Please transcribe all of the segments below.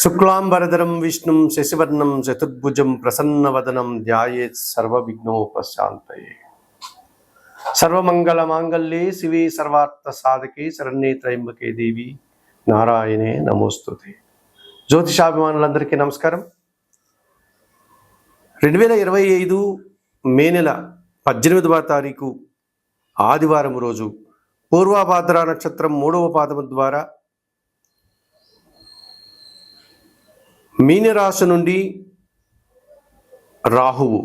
శుక్లాంబరధరం విష్ణుం శశివర్ణం చతుర్భుజం ప్రసన్నవదనం ధ్యాయేత్ సర్వవిఘ్నోపశాంతయే. సర్వమంగళమాంగళ్యే శివే సర్వార్థ సాధకే శరణ్యే త్రయంబకే దేవి నారాయణే నమోస్తుతే. జ్యోతిషాభిమానులందరికీ నమస్కారం. 2025 మే నెల 18వ తారీఖు ఆదివారం రోజు పూర్వభాద్ర నక్షత్రం 3వ పాదము ద్వారా మీనరాశి నుండి రాహువు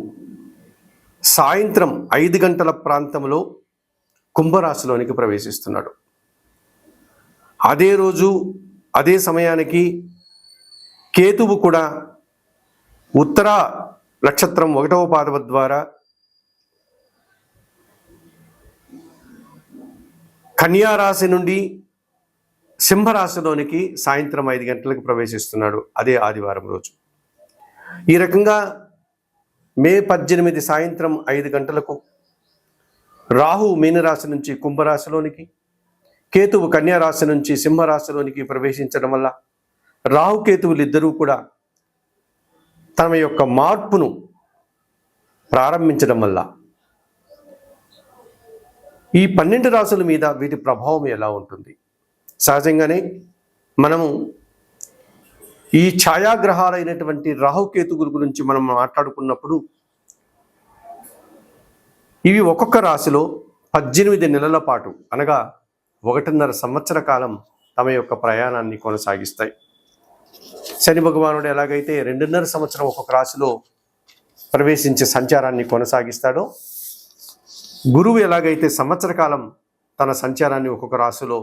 సాయంత్రం 5 గంటల ప్రాంతంలో కుంభరాశిలోనికి ప్రవేశిస్తున్నాడు. అదే రోజు అదే సమయానికి కేతువు కూడా ఉత్తర నక్షత్రం 1వ పాదము ద్వారా కన్యా రాశి నుండి సింహరాశిలోనికి సాయంత్రం 5 గంటలకు ప్రవేశిస్తున్నాడు అదే ఆదివారం రోజు. ఈ రకంగా మే 18 సాయంత్రం 5 గంటలకు రాహు మీనరాశి నుంచి కుంభరాశిలోనికి, కేతువు కన్యా రాశి నుంచి సింహరాశిలోనికి ప్రవేశించడం వల్ల రాహుకేతువులు ఇద్దరూ కూడా తమ యొక్క మార్పును ప్రారంభించడం వల్ల ఈ 12 రాశుల మీద వీటి ప్రభావం ఎలా ఉంటుంది? సహజంగానే మనము ఈ ఛాయాగ్రహాలైనటువంటి రాహుకేతువుల గురించి మనం మాట్లాడుకున్నప్పుడు ఇవి ఒక్కొక్క రాశిలో 18 నెలల పాటు అనగా 1.5 సంవత్సర కాలం తమ యొక్క ప్రయాణాన్ని కొనసాగిస్తాయి. శని భగవానుడు ఎలాగైతే 2.5 సంవత్సరం ఒక్కొక్క రాశిలో ప్రవేశించే సంచారాన్ని కొనసాగిస్తాడో, గురువు ఎలాగైతే సంవత్సర కాలం తన సంచారాన్ని ఒక్కొక్క రాశిలో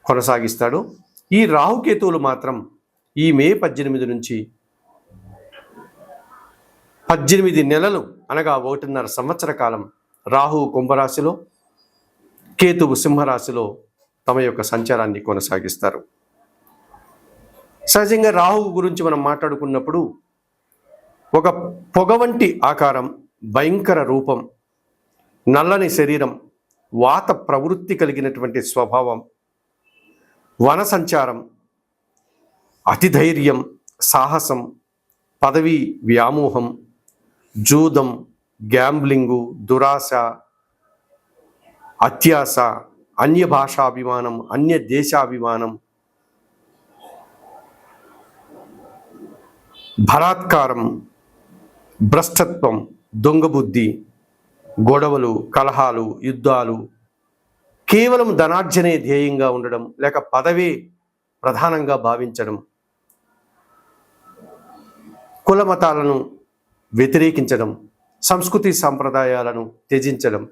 కొనసాగిస్తాడు, ఈ రాహుకేతువులు మాత్రం ఈ మే 18 నుంచి 18 నెలలు అనగా 1.5 సంవత్సర కాలం రాహువు కుంభరాశిలో, కేతువు సింహరాశిలో తమ యొక్క సంచారాన్ని కొనసాగిస్తారు. సహజంగా రాహువు గురించి మనం మాట్లాడుకున్నప్పుడు ఒక పొగ వంటి ఆకారం, భయంకర రూపం, నల్లని శరీరం, వాత ప్రవృత్తి కలిగినటువంటి స్వభావం, వన సంచారం, అతిధైర్యం, సాహసం, పదవి వ్యామోహం, జూదం, గ్యాంబ్లింగు, దురాశ, అత్యాశ, అన్య భాషాభిమానం, అన్య దేశాభిమానం, బలాత్కారం, భ్రష్టత్వం, దొంగబుద్ధి, గొడవలు, కలహాలు, యుద్ధాలు, కేవలం ధనార్జనే ధ్యేయంగా ఉండడం, లేక పదవే ప్రధానంగా భావించడం, కుల మతాలను వ్యతిరేకించడం, సంస్కృతి సాంప్రదాయాలను త్యజించడం,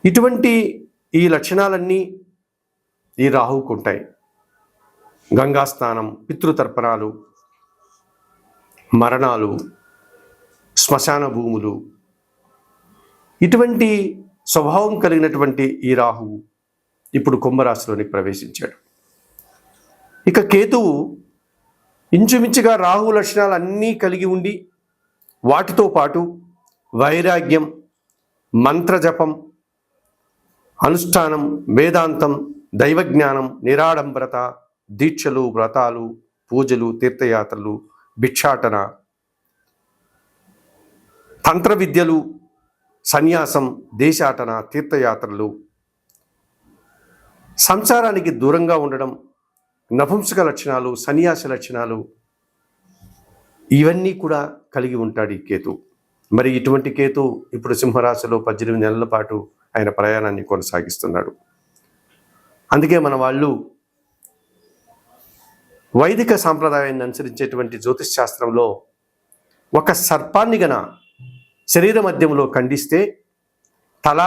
ఇటువంటి ఈ లక్షణాలన్నీ ఈ రాహువుకు ఉంటాయి. గంగాస్నానం, పితృతర్పణాలు, మరణాలు, శ్మశాన భూములు, ఇటువంటి స్వభావం కలిగినటువంటి ఈ రాహువు ఇప్పుడు కుంభరాశిలోనికి ప్రవేశించాడు. ఇక కేతువు ఇంచుమించుగా రాహు లక్షణాలు అన్నీ కలిగి ఉండి వాటితో పాటు వైరాగ్యం, మంత్రజపం, అనుష్ఠానం, వేదాంతం, దైవజ్ఞానం, నిరాడంబరత, దీక్షలు, వ్రతాలు, పూజలు, తీర్థయాత్రలు, భిక్షాటన, తంత్ర విద్యలు, సన్యాసం, దేశాటన, తీర్థయాత్రలు, సంసారానికి దూరంగా ఉండడం, నపుంసక లక్షణాలు, సన్యాస లక్షణాలు, ఇవన్నీ కూడా కలిగి ఉంటాడు ఈ కేతు. మరి ఇటువంటి కేతు ఇప్పుడు సింహరాశిలో 18 నెలల పాటు ఆయన ప్రయాణాన్ని కొనసాగిస్తున్నాడు. అందుకే మన వాళ్ళు వైదిక సాంప్రదాయాన్ని అనుసరించేటువంటి జ్యోతిష్ శాస్త్రంలో ఒక సర్పాన్ని గన శరీర మధ్యంలో ఖండిస్తే తల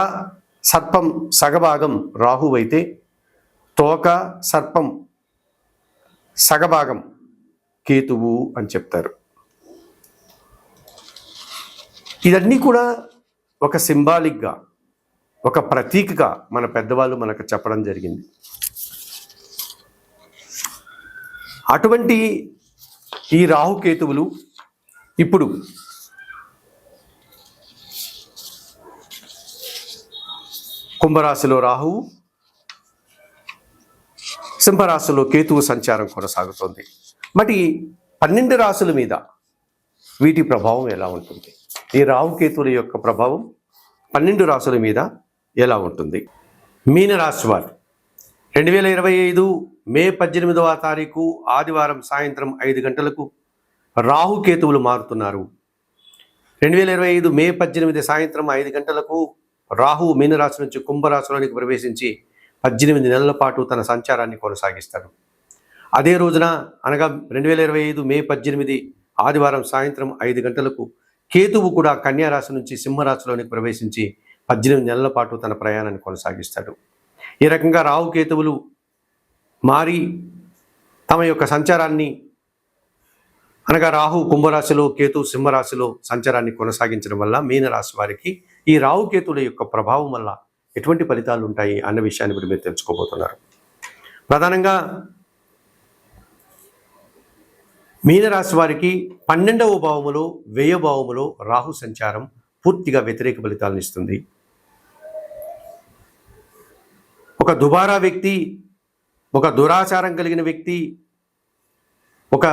సర్పం సగభాగం రాహువు అయితే, తోక సర్పం సగభాగం కేతువు అని చెప్తారు. ఇదన్నీ కూడా ఒక సింబాలిక్గా, ఒక ప్రతీకగా మన పెద్దవాళ్ళు మనకు చెప్పడం జరిగింది. అటువంటి ఈ రాహుకేతువులు ఇప్పుడు కుంభరాశిలో రాహువు, సింహరాశిలో కేతువు సంచారం కొనసాగుతోంది. మరి 12 రాశుల మీద వీటి ప్రభావం ఎలా ఉంటుంది? ఈ రాహుకేతువుల యొక్క ప్రభావం 12 రాశుల మీద ఎలా ఉంటుంది? మీనరాశి వారు 2025 మే 18వ తారీఖు ఆదివారం సాయంత్రం 5 గంటలకు రాహుకేతువులు మారుతున్నారు. 2025 మే 18 సాయంత్రం 5 గంటలకు రాహువు మీనరాశి నుంచి కుంభరాశిలోనికి ప్రవేశించి 18 నెలల పాటు తన సంచారాన్ని కొనసాగిస్తాడు. అదే రోజున అనగా 2025 మే 18 ఆదివారం సాయంత్రం 5 గంటలకు కేతువు కూడా కన్యారాశి నుంచి సింహరాశిలోనికి ప్రవేశించి 18 నెలల పాటు తన ప్రయాణాన్ని కొనసాగిస్తాడు. ఈ రకంగా రాహుకేతువులు మారి తమ యొక్క సంచారాన్ని అనగా రాహు కుంభరాశిలో కేతు సింహరాశిలో సంచారాన్ని కొనసాగించడం వల్ల మీనరాశి వారికి ఈ రాహుకేతువుల యొక్క ప్రభావం వల్ల ఎటువంటి ఫలితాలు ఉంటాయి అన్న విషయాన్ని ఇప్పుడు మీరు తెలుసుకోబోతున్నారు. ప్రధానంగా మీనరాశి వారికి 12వ భావములో వ్యయ భావములో రాహు సంచారం పూర్తిగా వ్యతిరేక ఫలితాలను ఇస్తుంది. ఒక దుబారా వ్యక్తి, ఒక దురాచారం కలిగిన వ్యక్తి, ఒక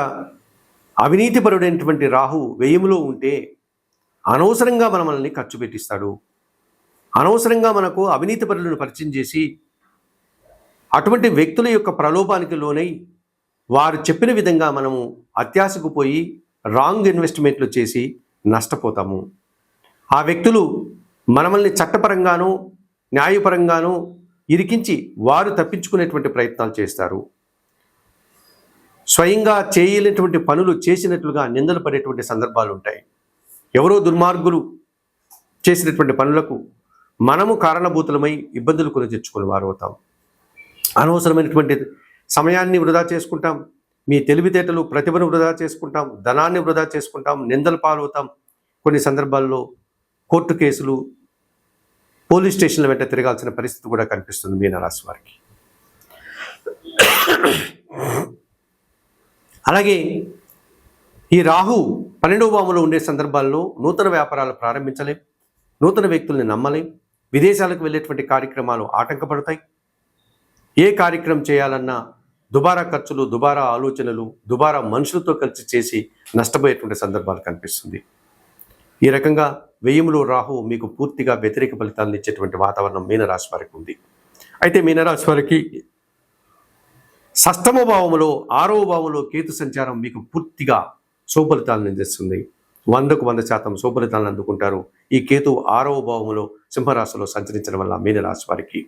అవినీతిపరుడైనటువంటి రాహు వ్యయములో ఉంటే అనవసరంగా మనల్ని ఖర్చు పెట్టిస్తాడు. అనవసరంగా మనకు అవినీతిపరులను పరిచయం చేసి అటువంటి వ్యక్తుల యొక్క ప్రలోభానికి లోనై వారు చెప్పిన విధంగా మనము అత్యాశకు పోయి రాంగ్ ఇన్వెస్ట్మెంట్లు చేసి నష్టపోతాము. ఆ వ్యక్తులు మనల్ని చట్టపరంగానూ న్యాయపరంగానూ ఇరికించి వారు తప్పించుకునేటువంటి ప్రయత్నాలు చేస్తారు. స్వయంగా చేయలేనటువంటి పనులు చేసినట్లుగా నిందలు పడేటువంటి సందర్భాలు ఉంటాయి. ఎవరో దుర్మార్గులు చేసినటువంటి పనులకు మనము కారణభూతులమై ఇబ్బందులు కొని తెచ్చుకుని వారు అవుతాం. అనవసరమైనటువంటి సమయాన్ని వృధా చేసుకుంటాం, మీ తెలివితేటలు ప్రతిభను వృధా చేసుకుంటాం, ధనాన్ని వృధా చేసుకుంటాం, నిందల పాలవుతాం. కొన్ని సందర్భాల్లో కోర్టు కేసులు, పోలీస్ స్టేషన్ల వెంట తిరగాల్సిన పరిస్థితి కూడా కనిపిస్తుంది మీనరాశి వారికి. అలాగే ఈ రాహు 12వ భావంలో ఉండే సందర్భాల్లో నూతన వ్యాపారాలు ప్రారంభించలేం, నూతన వ్యక్తుల్ని నమ్మలేం, విదేశాలకు వెళ్ళేటువంటి కార్యక్రమాలు ఆటంకపడతాయి. ఏ కార్యక్రమం చేయాలన్నా దుబారా ఖర్చులు, దుబారా ఆలోచనలు, దుబారా మనుషులతో కలిసి చేసి నష్టపోయేటువంటి సందర్భాలు కనిపిస్తుంది. ఈ రకంగా వ్యయములో రాహు మీకు పూర్తిగా వ్యతిరేక ఫలితాలను ఇచ్చేటువంటి వాతావరణం మీనరాశి వారికి ఉంది. అయితే మీనరాశి వారికి 6వ భావములో 6వ భావంలో కేతు సంచారం మీకు పూర్తిగా శుభఫలితాలను అందిస్తుంది. 100కు 100% శుభఫలితాలను అందుకుంటారు. ఈ కేతు 6వ భావములో సింహరాశిలో సంచరించడం వల్ల మీనరాశి వారికి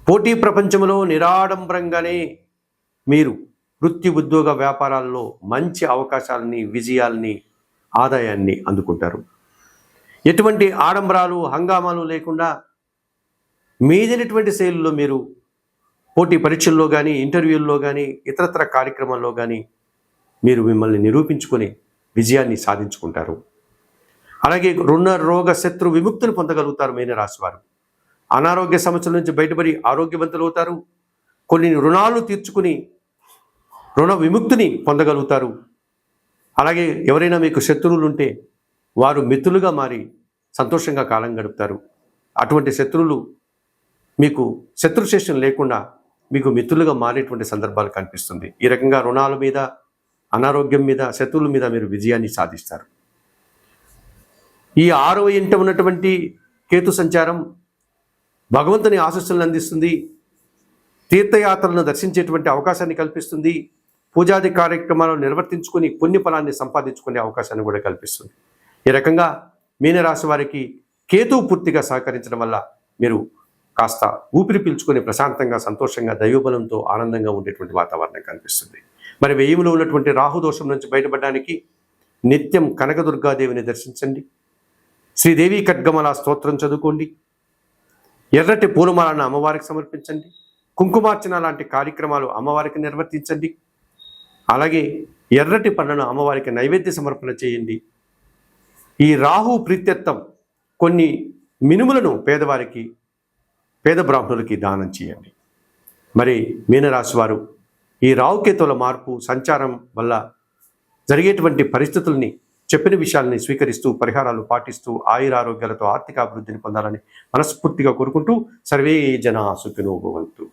పోటీ ప్రపంచంలో నిరాడంబరంగానే మీరు వృత్తి, ఉద్యోగ, వ్యాపారాల్లో మంచి అవకాశాలని, విజయాల్ని, ఆదాయాన్ని అందుకుంటారు. ఎటువంటి ఆడంబరాలు, హంగామాలు లేకుండా మీదైనటువంటి శైలిలో మీరు పోటీ పరీక్షల్లో కానీ, ఇంటర్వ్యూల్లో కానీ, ఇతరత్ర కార్యక్రమాల్లో కానీ మీరు మిమ్మల్ని నిరూపించుకొని విజయాన్ని సాధించుకుంటారు. అలాగే రుణ, రోగ, శత్రు విముక్తిని పొందగలుగుతారు మీనరాశి వారు. అనారోగ్య సమస్యల నుంచి బయటపడి ఆరోగ్యవంతులు అవుతారు. కొన్ని రుణాలు తీర్చుకుని రుణ విముక్తిని పొందగలుగుతారు. అలాగే ఎవరైనా మీకు శత్రువులు ఉంటే వారు మిత్రులుగా మారి సంతోషంగా కాలం గడుపుతారు. అటువంటి శత్రువులు మీకు శత్రుశేషం లేకుండా మీకు మిత్రులుగా మారేటువంటి సందర్భాలు కనిపిస్తుంది. ఈ రకంగా రుణాల మీద, అనారోగ్యం మీద, శత్రువుల మీద మీరు విజయాన్ని సాధిస్తారు. ఈ 6వ ఇంట ఉన్నటువంటి కేతు సంచారం భగవంతుని ఆశీస్సులను అందిస్తుంది. తీర్థయాత్రలను దర్శించేటువంటి అవకాశాన్ని కల్పిస్తుంది. పూజాది కార్యక్రమాలను నిర్వర్తించుకొని పుణ్యఫలాన్ని సంపాదించుకునే అవకాశాన్ని కూడా కల్పిస్తుంది. ఈ రకంగా మీనరాశి వారికి కేతువు పూర్తిగా సహకరించడం వల్ల మీరు కాస్త ఊపిరి పీల్చుకొని ప్రశాంతంగా, సంతోషంగా, దైవబలంతో ఆనందంగా ఉండేటువంటి వాతావరణం కనిపిస్తుంది. మరి వ్యయంలో ఉన్నటువంటి రాహుదోషం నుంచి బయటపడడానికి నిత్యం కనకదుర్గాదేవిని దర్శించండి. శ్రీదేవి ఖడ్గమాల స్తోత్రం చదువుకోండి. ఎర్రటి పూలమాలను అమ్మవారికి సమర్పించండి. కుంకుమార్చన లాంటి కార్యక్రమాలు అమ్మవారికి నిర్వర్తించండి. అలాగే ఎర్రటి పండ్లను అమ్మవారికి నైవేద్య సమర్పణ చేయండి. ఈ రాహు ప్రీత్యర్థం కొన్ని మినుములను పేదవారికి, పేద బ్రాహ్మణులకి దానం చేయండి. మరి మీనరాశి వారు ఈ రాహుకేతువుల మార్పు సంచారం వల్ల జరిగేటువంటి పరిస్థితుల్ని, చెప్పిన విషయాల్ని స్వీకరిస్తూ, పరిహారాలు పాటిస్తూ ఆయురారోగ్యాలతో ఆర్థిక అభివృద్ధిని పొందాలని మనస్ఫూర్తిగా కోరుకుంటూ సర్వే జనా సుఖినో భవంతు.